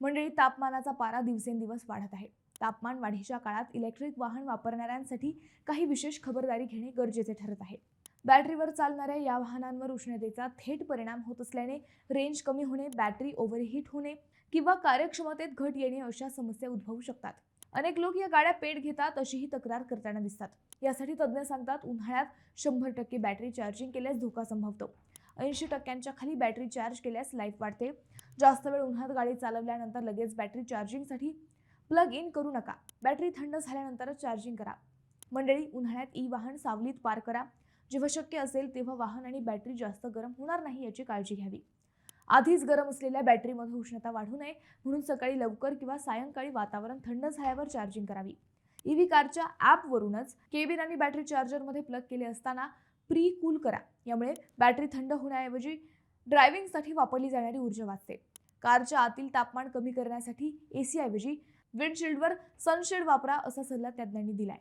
मंडळी, तापमानाचा पारा दिवसेंदिवस वाढत आहे. तापमान वाढीच्या काळात इलेक्ट्रिक वाहन वापरणाऱ्यांसाठी काही विशेष खबरदारी घेणे गरजेचे ठरत आहे. बॅटरीवर चालणाऱ्या या वाहनांवर उष्णतेचा थेट परिणाम होत असल्याने रेंज कमी होणे, बॅटरी ओव्हरहीट होणे किंवा कार्यक्षमतेत घट येणे अशा समस्या उद्भवू शकतात. अनेक लोक या गाड्या पेट घेतात अशीही तक्रार करताना दिसतात. यासाठी तज्ज्ञ सांगतात, उन्हाळ्यात 100% बॅटरी चार्जिंग केल्यास धोका संभवतो. 80% खाली बॅटरी चार्ज केल्यास लाईफ वाढते. जास्त वेळ उन्हात गाडी चालवल्यानंतर लगेच बॅटरी चार्जिंगसाठी प्लग इन करू नका. बॅटरी थंड झाल्यानंतरच चार्जिंग करा. मंडळी, उन्हाळ्यात वाहन सावलीत पार्क करा. जेव्हा शक्य असेल तेव्हा वाहन आणि बॅटरी जास्त गरम होणार नाही याची काळजी घ्यावी. आधीच गरम असलेल्या बॅटरीमध्ये उष्णता वाढू नये म्हणून सकाळी लवकर किंवा सायंकाळी वातावरण थंड झाल्यावर चार्जिंग करावी. ईव्ही कारच्या ॲपवरूनच केबिन आणि बॅटरी चार्जरमध्ये प्लग केले असताना प्री कूल करा. यामुळे बॅटरी थंड होण्याऐवजी ड्रायव्हिंगसाठी वापरली जाणारी ऊर्जा वाचते. कारच्या आतील तापमान कमी करण्यासाठी एसी ऐवजी विंडशील्डवर सनशेड वापरा असा सल्ला तज्ज्ञांनी दिलाय.